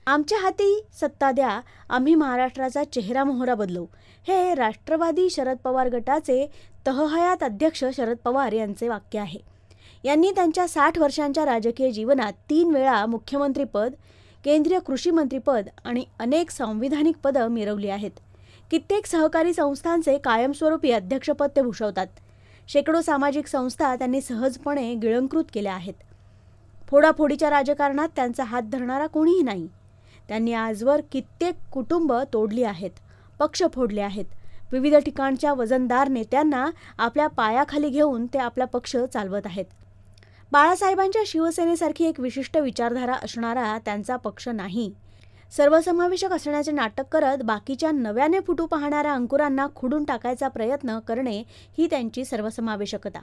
आमच्या हाती सत्ता द्या, आम्ही महाराष्ट्राचा चेहरा मोहरा बदलू, हे राष्ट्रवादी शरद पवार गटाचे तहहयात अध्यक्ष शरद पवार यांचे वाक्य आहे. यांनी त्यांच्या 60 वर्षांच्या राजकीय जीवनात 3 वेळा मुख्यमंत्रीपद, केंद्रीय कृषी मंत्रीपद आणि अनेक संविधानिक पदं मिळवली आहेत. कित्येक सहकारी संस्थांचे कायमस्वरूपी अध्यक्षपद ते भूषवतात. शेकडो सामाजिक संस्था त्यांनी सहजपणे गिळंकृत केल्या आहेत. फोडाफोडीच्या राजकारणात त्यांचा हात धरणारा कोणीही नाही. त्यांनी आजवर कित्येक कुटुंब तोडली आहेत, पक्ष फोडले आहेत. विविध ठिकाणच्या वजनदार नेत्यांना आपल्या पायाखाली घेऊन ते आपला पक्ष चालवत आहेत. बाळासाहेबांच्या शिवसेनेसारखी एक विशिष्ट विचारधारा असणारा त्यांचा पक्ष नाही. सर्वसमावेशक असण्याचे नाटक करत बाकीच्या नव्याने फुटू पाहणाऱ्या अंकुरांना खुडून टाकायचा प्रयत्न करणे ही त्यांची सर्वसमावेशकता.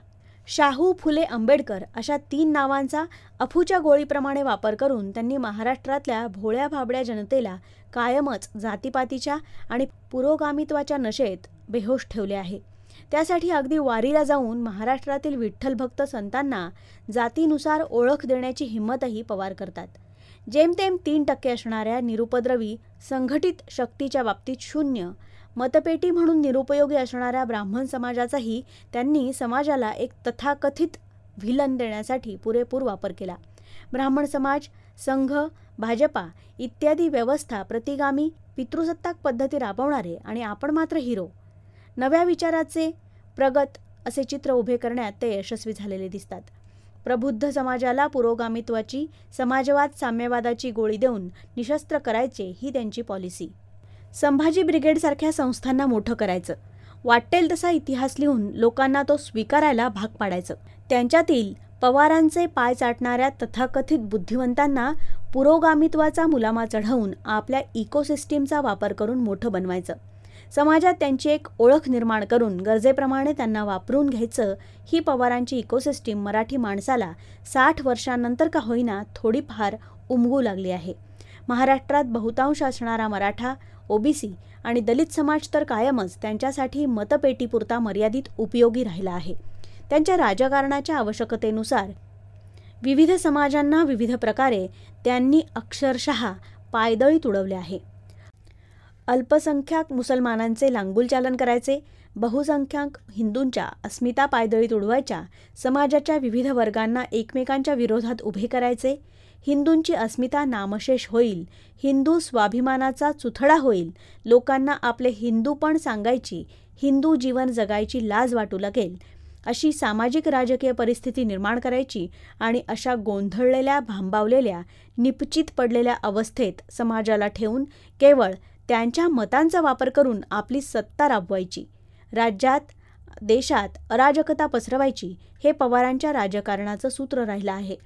शाहू, फुले, आंबेडकर अशा 3 नावांचा अफूच्या गोळीप्रमाणे वापर करून त्यांनी महाराष्ट्रातल्या भोळ्या भाबड्या जनतेला कायमच जातीपातीच्या आणि पुरोगामित्वाच्या नशेत बेहोश ठेवले आहे. त्यासाठी अगदी वारीला जाऊन महाराष्ट्रातील विठ्ठलभक्त संतांना जातीनुसार ओळख देण्याची हिंमतही पवार करतात. जेमतेम 3% असणाऱ्या निरुपद्रवी संघटित शक्तीच्या बाबतीत शून्य, मतपेटी म्हणून निरुपयोगी असणाऱ्या ब्राह्मण समाजाचाही त्यांनी समाजाला एक तथाकथित व्हिलन देण्यासाठी पुरेपूर वापर केला. ब्राह्मण समाज, संघ, भाजपा इत्यादी व्यवस्था प्रतिगामी पितृसत्ताक पद्धती राबवणारे आणि आपण मात्र हिरो, नव्या विचाराचे प्रगत असे चित्र उभे करण्यात ते यशस्वी झालेले दिसतात. प्रबुद्ध समाजाला पुरोगामित्वाची, समाजवाद, साम्यवादाची गोळी देऊन निशस्त्र करायचे ही त्यांची पॉलिसी. संभाजी ब्रिगेडसारख्या संस्थांना मोठं करायचं, वाटेल तसा इतिहास लिहून लोकांना तो स्वीकारायला भाग पाडायचं. त्यांच्यातील पवारांचे पाय चाटणाऱ्या तथाकथित बुद्धिवंतांना पुरोगामित्वाचा मुलामा चढवून आपल्या इकोसिस्टीमचा वापर करून मोठं बनवायचं. समाजात त्यांची एक ओळख निर्माण करून गरजेप्रमाणे त्यांना वापरून घ्यायचं. ही पवारांची इकोसिस्टीम मराठी माणसाला 60 वर्षांनंतर का होईना थोडीफार उमगू लागली आहे. महाराष्ट्रात बहुतांश असणारा मराठा, ओबीसी आणि दलित समाज तर कायमच त्यांच्यासाठी मतपेटीपुरता मर्यादित उपयोगी राहिला आहे. त्यांच्या राजकारणाच्या आवश्यकतेनुसार विविध समाजांना विविध प्रकारे त्यांनी अक्षरशः पायदळी तुडवले आहे. अल्पसंख्याक मुसलमानांचे लांगुलचालन करायचे, बहुसंख्याक हिंदूंच्या अस्मिता पायदळी तुडवायच्या, समाजाच्या विविध वर्गांना एकमेकांच्या विरोधात उभे करायचे, हिंदूंची अस्मिता नामशेष होईल, हिंदू स्वाभिमानाचा चुथडा होईल, लोकांना आपले हिंदूपण सांगायची, हिंदू जीवन जगायची लाज वाटू लागेल, अशी सामाजिक राजकीय परिस्थिती निर्माण करायची आणि अशा गोंधळलेल्या, भांबावलेल्या, निपचित पडलेल्या अवस्थेत समाजाला ठेवून केवळ त्यांच्या मतांचा वापर करून आपली सत्ता राबवायची, राज्यात, देशात अराजकता पसरवायची, हे पवारांच्या राजकारणाचं सूत्र राहिलं आहे.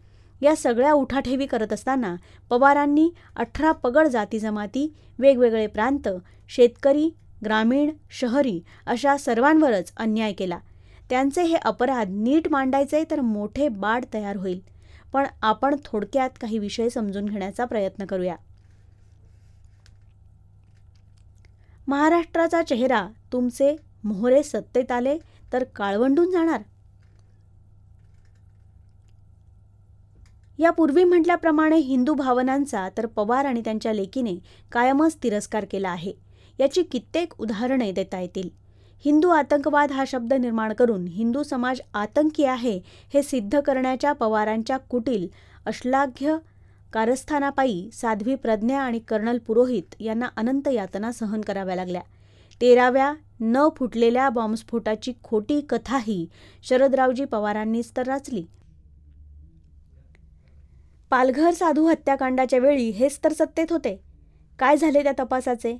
या सगळ्या उठाठेवी करत असताना पवारांनी 18 पगड जाती जमाती, वेगवेगळे प्रांत, शेतकरी, ग्रामीण, शहरी अशा सर्वांवरच अन्याय केला. त्यांचे हे अपराध नीट मांडायचे तर मोठे बाड तयार होईल. पण आपण थोडक्यात काही विषय समजून घेण्याचा प्रयत्न करूया. महाराष्ट्राचा चेहरा तुमचे मोहरे सत्तेत आले तर काळवंडून जाणार. यापूर्वी म्हटल्याप्रमाणे हिंदू भावनांचा तर पवार आणि त्यांच्या लेकीने कायमच तिरस्कार केला आहे. याची कित्येक उदाहरणे देता येतील. हिंदू आतंकवाद हा शब्द निर्माण करून हिंदू समाज आतंकी आहे हे सिद्ध करण्याच्या पवारांच्या कुटील अश्लाघ्य कारस्थानापायी साध्वी प्रज्ञा आणि कर्नल पुरोहित यांना अनंत यातना सहन कराव्या लागल्या. 13व्या न फुटलेल्या बॉम्बस्फोटाची खोटी कथाही शरदरावजी पवारांनीच तर रचली. पालघर साधू हत्याकांडाच्या वेळी हेच तर सत्तेत होते. काय झाले त्या तपासाचे?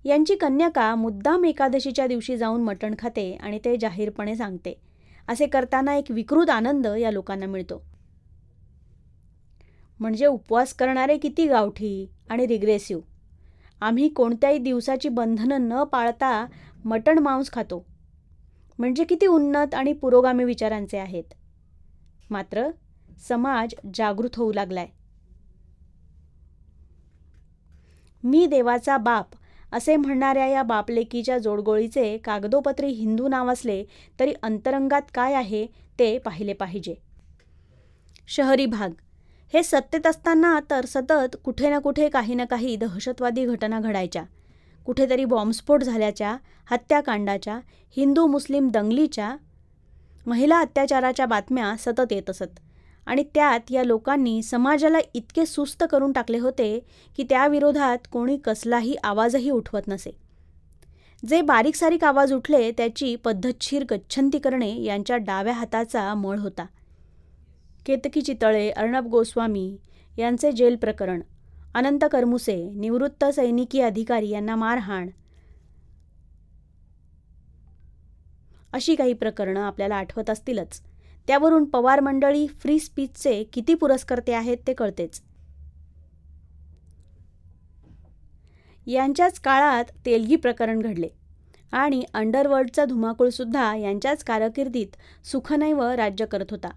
यांची कन्यका मुद्दाम एकादशीच्या दिवशी जाऊन मटण खाते आणि ते जाहीरपणे सांगते. असे करताना एक विकृत आनंद या लोकांना मिळतो. म्हणजे उपवास करणारे किती गावठी आणि रिग्रेसिव्ह. आम्ही कोणत्याही दिवसाची बंधनं न पाळता मटण मांस खातो. म्हणजे किती उन्नत आणि पुरोगामी विचारांचे आहेत. मात्र समाज जागृत होऊ लागलाय. मी देवाचा बाप असे म्हणणाऱ्या या बापलेकीच्या जोडगोळीचे कागदोपत्री हिंदू नाव असले तरी अंतरंगात काय आहे ते पाहिले पाहिजे. शहरी भाग हे सत्तेत असताना तर सतत कुठे ना कुठे काही ना काही दहशतवादी घटना घडायच्या. कुठेतरी बॉम्बस्फोट झाल्याच्या, हत्याकांडाच्या, हिंदू मुस्लिम दंगलीच्या, महिला अत्याचाराच्या बातम्या सतत येत असत. आणि त्यात या लोकांनी समाजाला इतके सुस्त करून टाकले होते की त्याविरोधात कोणी कसलाही आवाजही उठवत नसे. जे बारीक सारीक आवाज उठले त्याची पद्धतशीर गच्छंती करणे यांच्या डाव्या हाताचा मळ होता. केतकी चितळे, अर्णब गोस्वामी यांचे जेल प्रकरण, अनंत करमुसे, निवृत्त सैनिकी अधिकारी यांना मारहाण, अशी काही प्रकरणं आपल्याला आठवत असतीलच. त्यावरून पवार मंडळी फ्री स्पीचचे किती पुरस्कर्ते आहेत ते कळतेच. यांच्याच काळात तेलगी प्रकरण घडले आणि अंडरवर्ल्डचा धुमाकूळसुद्धा यांच्याच कारकिर्दीत सुखनैव राज्य करत होता.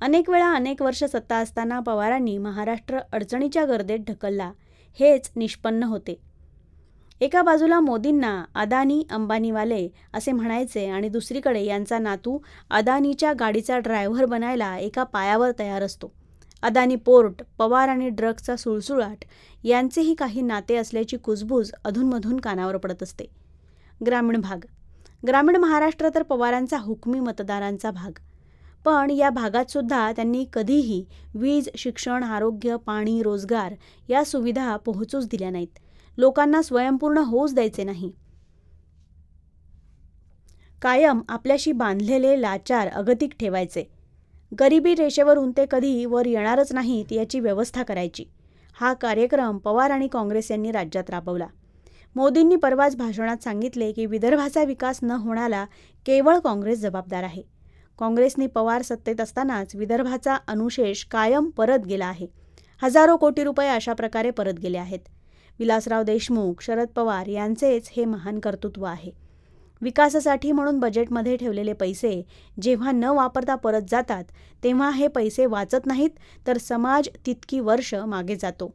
अनेक वेळा अनेक वर्ष सत्ता असताना पवारांनी महाराष्ट्र अडचणीच्या गर्देत ढकलला हेच निष्पन्न होते. एका बाजूला मोदींना अदानी अंबानीवाले असे म्हणायचे आणि दुसरीकडे यांचा नातू अदानीच्या गाडीचा ड्रायव्हर बनायला एका पायावर तयार असतो. अदानी पोर्ट, पवार आणि ड्रग्सचा सुळसुळाट यांचेही काही नाते असल्याची कुजबूज अधूनमधून कानावर पडत असते. ग्रामीण भाग, ग्रामीण महाराष्ट्र तर पवारांचा हुकमी मतदारांचा भाग. पण या भागातसुद्धा त्यांनी कधीही वीज, शिक्षण, आरोग्य, पाणी, रोजगार या सुविधा पोहोचूच दिल्या नाहीत. लोकांना स्वयंपूर्ण होऊच द्यायचे नाही. कायम आपल्याशी बांधलेले लाचार अगतिक ठेवायचे. गरिबी रेषेवरून ते कधी वर येणारच नाहीत याची व्यवस्था करायची. हा कार्यक्रम पवार आणि काँग्रेस यांनी राज्यात राबवला. मोदींनी परवाच भाषणात सांगितले की विदर्भाचा विकास न होण्याला केवळ काँग्रेस जबाबदार आहे. काँग्रेसनी पवार सत्तेत असतानाच विदर्भाचा अनुशेष कायम परत गेला आहे. हजारो कोटी रुपये अशा प्रकारे परत गेले आहेत. विलासराव देशमुख, शरद पवार यांचेच हे महान कर्तृत्व आहे. विकासासाठी म्हणून बजेटमध्ये ठेवलेले पैसे जेव्हा न वापरता परत जातात तेव्हा हे पैसे वाचत नाहीत तर समाज तितकी वर्ष मागे जातो.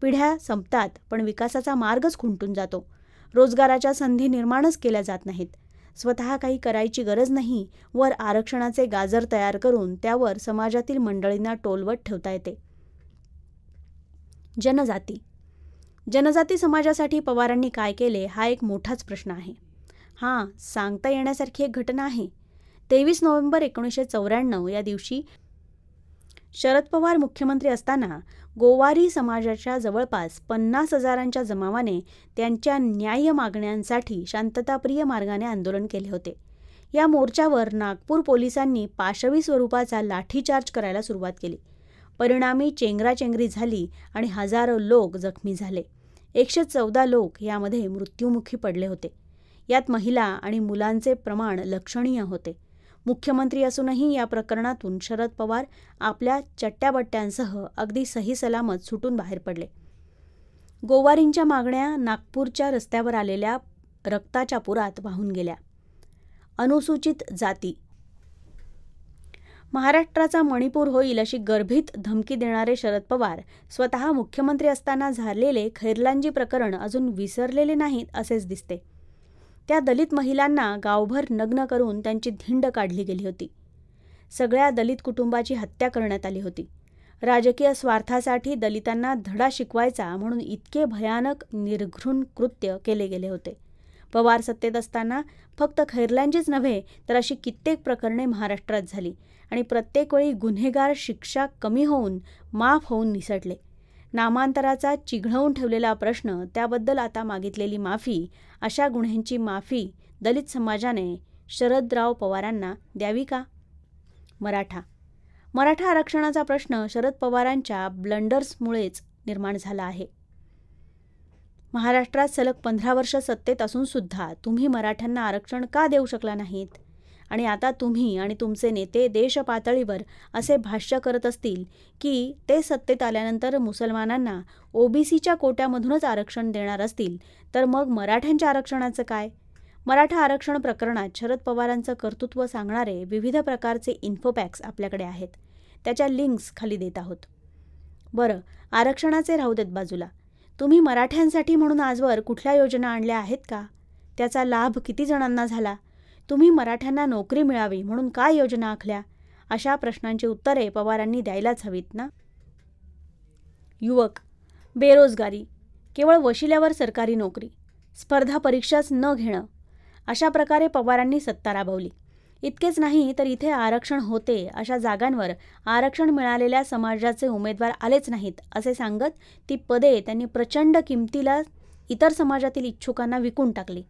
पिढ्या संपतात पण विकासाचा मार्गच खुंटून जातो. रोजगाराच्या संधी निर्माणच केल्या जात नाहीत. स्वतः काही करायची गरज नाही, वर आरक्षणाचे गाजर तयार करून त्यावर समाजातील मंडळींना टोलवत ठेवता येते. जनजाती, जनजाती समाजासाठी पवारांनी काय केले हा एक मोठाच प्रश्न आहे. हां, सांगता येण्यासारखी एक घटना आहे. 23 नोव्हेंबर 1994 या दिवशी शरद पवार मुख्यमंत्री असताना गोवारी समाजाच्या जवळपास 50,000च्या जमावाने त्यांच्या न्याय्य मागण्यांसाठी शांतताप्रिय मार्गाने आंदोलन केले होते. या मोर्चावर नागपूर पोलिसांनी पाशवी स्वरूपाचा लाठीचार्ज करायला सुरुवात केली. परिणामी चेंगराचेंगरी झाली आणि हजारो लोक जखमी झाले. 114 लोक यामध्ये मृत्युमुखी पडले होते. यात महिला आणि मुलांचे प्रमाण लक्षणीय होते. मुख्यमंत्री असूनही या प्रकरणातून शरद पवार आपल्या चट्ट्याबट्ट्यांसह अगदी सही सलामत सुटून बाहेर पडले. गोवारींच्या मागण्या नागपूरच्या रस्त्यावर आलेल्या रक्ताच्या पुरात वाहून गेल्या. अनुसूचित जाती, महाराष्ट्राचा मणिपूर होईल अशी गर्भित धमकी देणारे शरद पवार स्वतः मुख्यमंत्री असताना झालेले खैरलांजी प्रकरण अजून विसरलेले नाहीत असेच दिसते. त्या दलित महिलांना गावभर नग्न करून त्यांची धिंड काढली गेली होती. सगळ्या दलित कुटुंबाची हत्या करण्यात आली होती. राजकीय स्वार्थासाठी दलितांना धडा शिकवायचा म्हणून इतके भयानक निर्घृण कृत्य केले गेले होते. पवार सत्तेत असताना फक्त खैरलांजीच नव्हे तर अशी कित्येक प्रकरणे महाराष्ट्रात झाली आणि प्रत्येक वेळी गुन्हेगार शिक्षा कमी होऊन माफ होऊन निसटले. नामांतराचा चिघळवून ठेवलेला प्रश्न, त्याबद्दल आता मागितलेली माफी, अशा गुन्ह्यांची माफी दलित समाजाने शरदराव पवारांना द्यावी का? मराठा आरक्षणाचा प्रश्न शरद पवारांच्या ब्लंडर्समुळेच निर्माण झाला आहे. महाराष्ट्रात सलग 15 वर्ष सत्तेत असून सुद्धा तुम्ही मराठ्यांना आरक्षण का देऊ शकला नाहीत? आणि आता तुम्ही आणि तुमचे नेते देश पातळीवर असे भाष्य करत असतील की ते सत्तेत आल्यानंतर मुसलमानांना ओबीसीच्या कोट्यामधूनच आरक्षण देणार असतील, तर मग मराठ्यांच्या आरक्षणाचं काय? मराठा आरक्षण प्रकरणात शरद पवारांचं कर्तृत्व सांगणारे विविध प्रकारचे इन्फोपॅक्स आपल्याकडे आहेत. त्याच्या लिंक्स खाली देत आहोत. बरं, आरक्षणाचे राहू देत बाजूला. तुम्ही मराठ्यांसाठी म्हणून आजवर कुठल्या योजना आणल्या आहेत का? त्याचा लाभ किती जणांना झाला? तुम्ही मराठ्यांना नोकरी मिळावी म्हणून काय योजना आखल्या? अशा प्रश्नांची उत्तरे पवारांनी द्यायलाच हवीत ना. युवक, बेरोजगारी, केवळ वशिल्यावर सरकारी नोकरी, स्पर्धा परीक्षाच न घेणं, अशा प्रकारे पवारांनी सत्ता राबवली. इतकेच नाही तर इथे आरक्षण होते अशा जागांवर आरक्षण मिळालेल्या समाजाचे उमेदवार आलेच नाहीत असे सांगत ती पदे त्यांनी प्रचंड किमतीला इतर समाजातील इच्छुकांना विकून टाकली.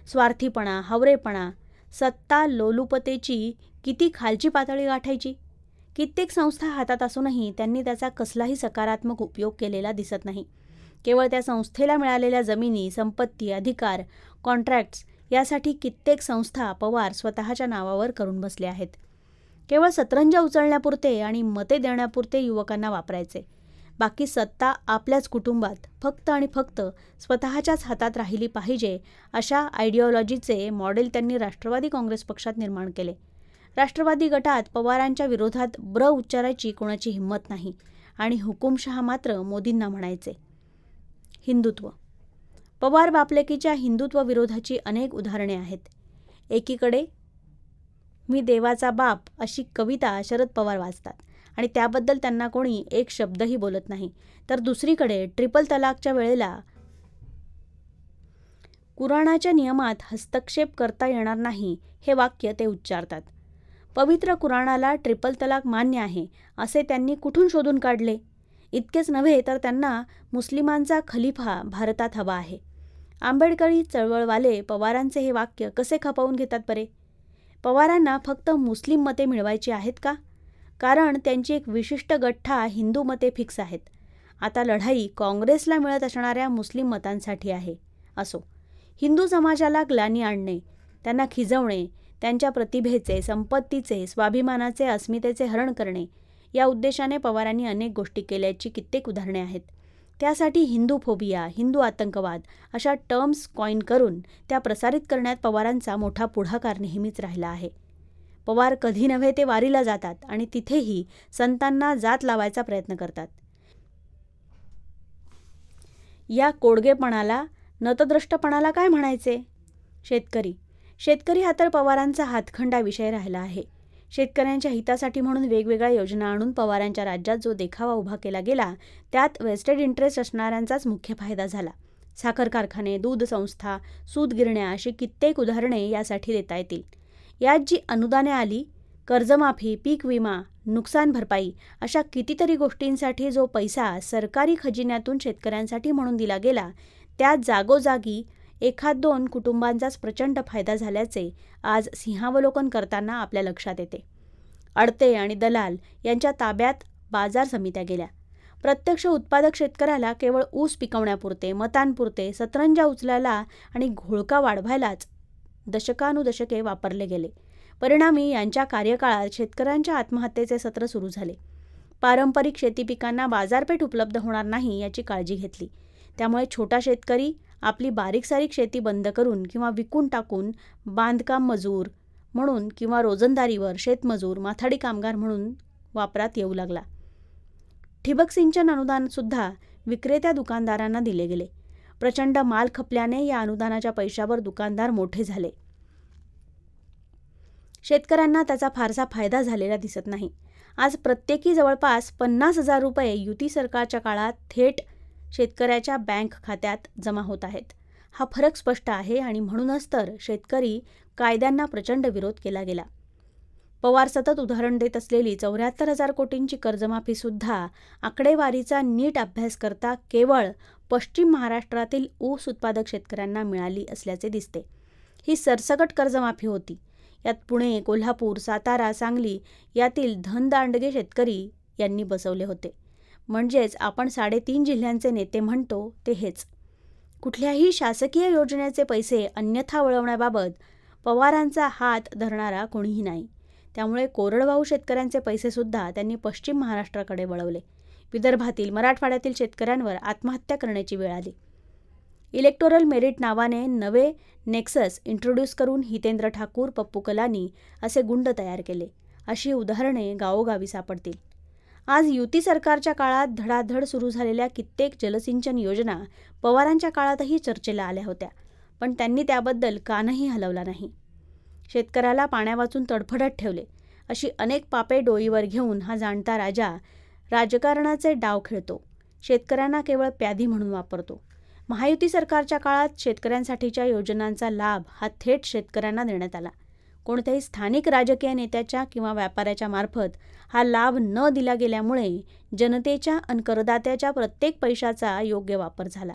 स्वार्थीपणा, हवरेपणा, सत्ता लोलुपतेची किती खालची पातळी गाठायची. कित्येक संस्था हातात असूनही त्यांनी त्याचा कसलाही सकारात्मक उपयोग केलेला दिसत नाही. केवळ त्या संस्थेला मिळालेल्या जमिनी, संपत्ती, अधिकार, कॉन्ट्रॅक्ट्स यासाठी कित्येक संस्था पवार स्वतःच्या नावावर करून बसले आहेत. केवळ सतरंजा उचलण्यापुरते आणि मते देण्यापुरते युवकांना वापरायचे. बाकी सत्ता आपल्याच कुटुंबात फक्त आणि फक्त स्वतःच्याच हातात राहिली पाहिजे अशा आयडिओलॉजीचे मॉडेल त्यांनी राष्ट्रवादी काँग्रेस पक्षात निर्माण केले. राष्ट्रवादी गटात पवारांच्या विरोधात ब्र उच्चारायची कोणाची हिंमत नाही आणि हुकुमशहा मात्र मोदींना म्हणायचे. हिंदुत्व. पवार बापलेकीच्या हिंदुत्व विरोधाची अनेक उदाहरणे आहेत. एकीकडे मी देवाचा बाप अशी कविता शरद पवार वाचतात आणि त्याबद्दल त्यांना कोणी एक शब्दही बोलत नाही, तर दुसरीकडे ट्रिपल तलाकच्या वेळेला कुराणाच्या नियमात हस्तक्षेप करता येणार नाही हे वाक्य ते उच्चारतात. पवित्र कुराणाला ट्रिपल तलाक मान्य आहे असे त्यांनी कुठून शोधून काढले? इतकेच नव्हे तर त्यांना मुस्लिमांचा खलिफा भारतात हवा आहे. आंबेडकरी चळवळवाले पवारांचे हे वाक्य कसे खपवून घेतात बरे? पवारांना फक्त मुस्लिम मते मिळवायची आहेत का? कारण त्यांची एक विशिष्ट गठ्ठा हिंदू मते फिक्स आहेत. आता लढाई काँग्रेसला मिळत असणाऱ्या मुस्लिम मतांसाठी आहे. असो, हिंदू समाजाला ग्लानी आणणे, त्यांना खिजवणे, त्यांच्या प्रतिभेचे, संपत्तीचे, स्वाभिमानाचे, अस्मितेचे हरण करणे या उद्देशाने पवारांनी अनेक गोष्टी केल्याची कित्येक उदाहरणे आहेत. त्यासाठी हिंदू फोबिया, हिंदू आतंकवाद अशा टर्म्स कॉइन करून त्या प्रसारित करण्यात पवारांचा मोठा पुढाकार नेहमीच राहिला आहे. पवार कधी नव्हे ते वारीला जातात आणि तिथेही संतांना जात लावायचा प्रयत्न करतात. या कोडगेपणाला, नतद्रष्टपणाला काय म्हणायचे? शेतकरी हा तर पवारांचा हातखंडा विषय राहिला आहे. शेतकऱ्यांच्या हितासाठी म्हणून वेगवेगळ्या योजना आणून पवारांच्या राज्यात जो देखावा उभा केला गेला त्यात वेस्टेड इंटरेस्ट असणाऱ्यांचाच मुख्य फायदा झाला. साखर कारखाने, दूध संस्था, सूत गिरण्या अशी कित्येक उदाहरणे यासाठी देता येतील. यात जी अनुदाने आली, कर्जमाफी, पीक विमा, नुकसान भरपाई अशा कितीतरी गोष्टींसाठी जो पैसा सरकारी खजिन्यातून शेतकऱ्यांसाठी म्हणून दिला गेला त्यात जागोजागी एखाद दोन कुटुंबांचाच प्रचंड फायदा झाल्याचे आज सिंहावलोकन करताना आपल्या लक्षात येते. अडते आणि दलाल यांच्या ताब्यात बाजार समित्या गेल्या. प्रत्यक्ष उत्पादक शेतकऱ्याला केवळ ऊस पिकवण्यापुरते, मतांपुरते, सतरंजा उचलायला आणि घोळका वाढवायलाच दशकानुदशके वापरले गेले. परिणामी यांच्या कार्यकाळात शेतकऱ्यांच्या आत्महत्येचे सत्र सुरू झाले. पारंपरिक शेती पिकांना बाजारपेठ उपलब्ध होणार नाही याची काळजी घेतली. त्यामुळे छोटा शेतकरी आपली बारीक सारीक शेती बंद करून किंवा विकून टाकून बांधकाम मजूर म्हणून किंवा रोजंदारीवर शेतमजूर, माथाडी कामगार म्हणून वापरात येऊ लागला. ठिबक सिंचन अनुदानसुद्धा विक्रेत्या दुकानदारांना दिले गेले. प्रचंड माल खपल्याने या अनुदानाच्या पैशावर दुकानदार मोठे झाले. शेतकऱ्यांना त्याचा फारसा फायदा झालेला दिसत नाही. आज प्रत्येकी जवळपास 50,000 रुपये युती सरकारच्या काळात थेट शेतकऱ्याच्या बँक खात्यात जमा होत आहेत. हा फरक स्पष्ट आहे आणि म्हणूनच तर शेतकरी कायद्यांना प्रचंड विरोध केला गेला. पवार सतत उदाहरण देत असलेली 74,000 कोटींची कर्जमाफीसुद्धा आकडेवारीचा नीट अभ्यास करता केवळ पश्चिम महाराष्ट्रातील ऊस उत्पादक शेतकऱ्यांना मिळाली असल्याचे दिसते. ही सरसकट कर्जमाफी होती. यात पुणे, कोल्हापूर, सातारा, सांगली यातील धनदांडगे शेतकरी यांनी बसवले होते. म्हणजेच आपण 3.5 जिल्ह्यांचे नेते म्हणतो ते हेच. कुठल्याही शासकीय योजनेचे पैसे अन्यथा वळवण्याबाबत पवारांचा हात धरणारा कोणीही नाही. त्यामुळे कोरडवाहू शेतकऱ्यांचे पैसेसुद्धा त्यांनी पश्चिम महाराष्ट्राकडे वळवले. विदर्भातील, मराठवाड्यातील शेतकऱ्यांवर आत्महत्या करण्याची वेळ आली. इलेक्टोरल मेरिट नावाने नवे नेक्सस इंट्रोड्यूस करून हितेंद्र ठाकूर, पप्पू कलानी असे गुंड तयार केले. अशी उदाहरणे गावोगावी सापडतील. आज युती सरकारच्या काळात धडाधड सुरू झालेल्या कित्येक जलसिंचन योजना पवारांच्या काळातही चर्चेला आल्या होत्या, पण त्यांनी त्याबद्दल कानही हलवला नाही. शेतकऱ्याला पाण्यावाचून तडफडत ठेवले. अशी अनेक पापे डोईवर घेऊन हा जाणता राजा राजकारणाचे डाव खेळतो. शेतकऱ्यांना केवळ प्यादी म्हणून वापरतो. महायुती सरकारच्या काळात शेतकऱ्यांसाठीच्या योजनांचा लाभ हा थेट शेतकऱ्यांना देण्यात आला. कोणत्याही स्थानिक राजकीय नेत्याच्या किंवा व्यापाऱ्याच्या मार्फत हा लाभ न दिला गेल्यामुळे जनतेच्या आणि करदात्याच्या प्रत्येक पैशाचा योग्य वापर झाला.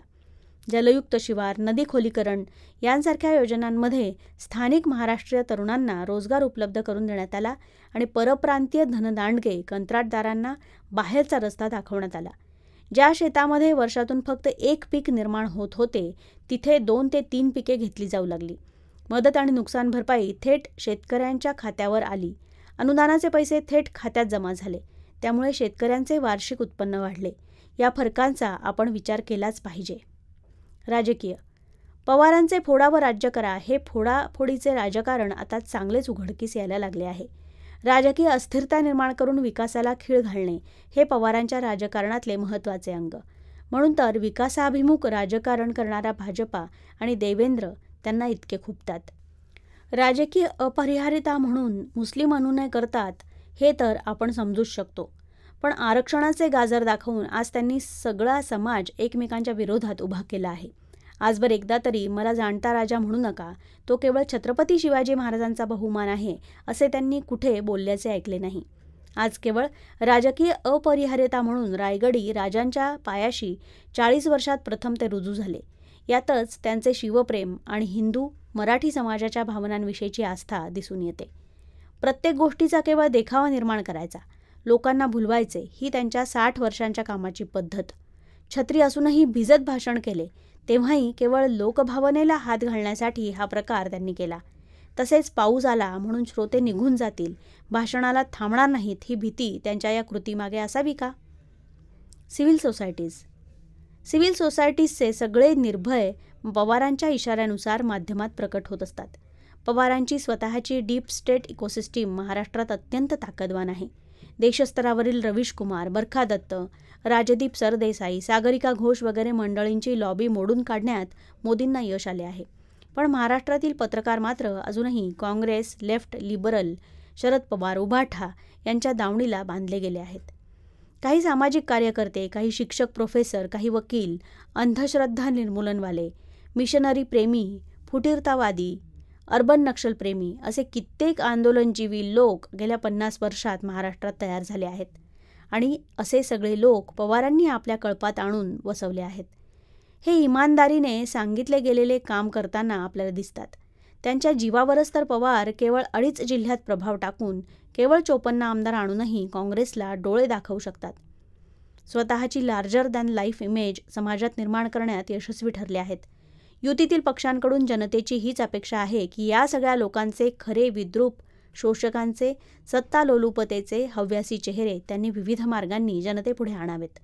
जलयुक्त शिवार, नदी खोलीकरण यांसारख्या योजनांमध्ये स्थानिक महाराष्ट्रीय तरुणांना रोजगार उपलब्ध करून देण्यात आला आणि परप्रांतीय धनदांडगे कंत्राटदारांना बाहेरचा रस्ता दाखवण्यात आला. ज्या शेतामध्ये वर्षातून फक्त एक पीक निर्माण होत होते तिथे 2 ते 3 पिके घेतली जाऊ लागली. मदत आणि नुकसान भरपाई थेट शेतकऱ्यांच्या खात्यावर आली. अनुदानाचे पैसे थेट खात्यात जमा झाले. त्यामुळे शेतकऱ्यांचे वार्षिक उत्पन्न वाढले. या फरकांचा आपण विचार केलाच पाहिजे. राजकीय. पवारांचे फोडा व राज्य करा हे फोडाफोडीचे राजकारण आता चांगलेच उघडकीस यायला लागले आहे. राजकीय अस्थिरता निर्माण करून विकासाला खीळ घालणे हे पवारांच्या राजकारणातले महत्त्वाचे अंग. म्हणून तर विकासाभिमुख राजकारण करणारा भाजपा आणि देवेंद्र त्यांना इतके खुपतात. राजकीय अपरिहार्यता म्हणून मुस्लिम अनुनय करतात हे तर आपण समजूच शकतो. पण आरक्षणाचे गाजर दाखवून आज त्यांनी सगळा समाज एकमेकांच्या विरोधात उभा केला आहे. आजवर एकदा तरी मला जाणता राजा म्हणू नका, तो केवळ छत्रपती शिवाजी महाराजांचा बहुमान आहे असे त्यांनी कुठे बोलल्याचे ऐकले नाही. आज केवळ राजकीय अपरिहार्यता म्हणून रायगडी राजांच्या पायाशी 40 वर्षात प्रथम ते रुजू झाले. यातच त्यांचे शिवप्रेम आणि हिंदू मराठी समाजाच्या भावनांविषयीची आस्था दिसून येते. प्रत्येक गोष्टीचा केवळ देखावा निर्माण करायचा, लोकांना भुलवायचे ही त्यांच्या 60 वर्षांच्या कामाची पद्धत. छत्री असूनही भिजत भाषण केले तेव्हाही केवळ लोकभावनेला हात घालण्यासाठी हा प्रकार त्यांनी केला. तसेच पाऊस आला म्हणून श्रोते निघून जातील, भाषणाला थांबणार नाहीत ही भीती त्यांच्या या कृतीमागे असावी का? Civil societies. सिव्हिल सोसायटीजचे सगळे निर्भय पवारांच्या इशाऱ्यानुसार माध्यमात प्रकट होत असतात. पवारांची स्वतःची डीप स्टेट इकोसिस्टीम महाराष्ट्रात अत्यंत ताकदवान आहे. देशस्तरावरील रवीश कुमार, बरखा दत्त, राजदीप सरदेसाई, सागरिका घोष वगैरे मंडळींची लॉबी मोडून काढण्यात मोदींना यश आले आहे. पण महाराष्ट्रातील पत्रकार मात्र अजूनही काँग्रेस, लेफ्ट, लिबरल, शरद पवार, उभाठा यांच्या दावणीला बांधले गेले आहेत. काही सामाजिक कार्यकर्ते, काही शिक्षक, प्रोफेसर, काही वकील, अंधश्रद्धा निर्मूलनवाले, मिशनरी प्रेमी, फुटीरतावादी, अर्बन नक्षलप्रेमी असे कित्येक आंदोलनजीवी लोक गेल्या 50 वर्षात महाराष्ट्रात तयार झाले आहेत. आणि असे सगळे लोक पवारांनी आपल्या कळपात आणून वसवले आहेत. हे इमानदारीने सांगितले गेलेले काम करताना आपल्याला दिसतात. त्यांच्या जीवावरच तर पवार केवळ 2.5 जिल्ह्यात प्रभाव टाकून केवळ 54 आमदार आणूनही काँग्रेसला डोळे दाखवू शकतात. स्वतःची लार्जर दॅन लाईफ इमेज समाजात निर्माण करण्यात यशस्वी ठरले आहेत. युतीतील पक्षांकडून जनतेची हीच अपेक्षा आहे की या सगळ्या लोकांचे खरे विद्रूप, शोषकांचे, सत्तालोलुपतेचे हव्यासी चेहरे त्यांनी विविध मार्गांनी जनतेपुढे आणावेत.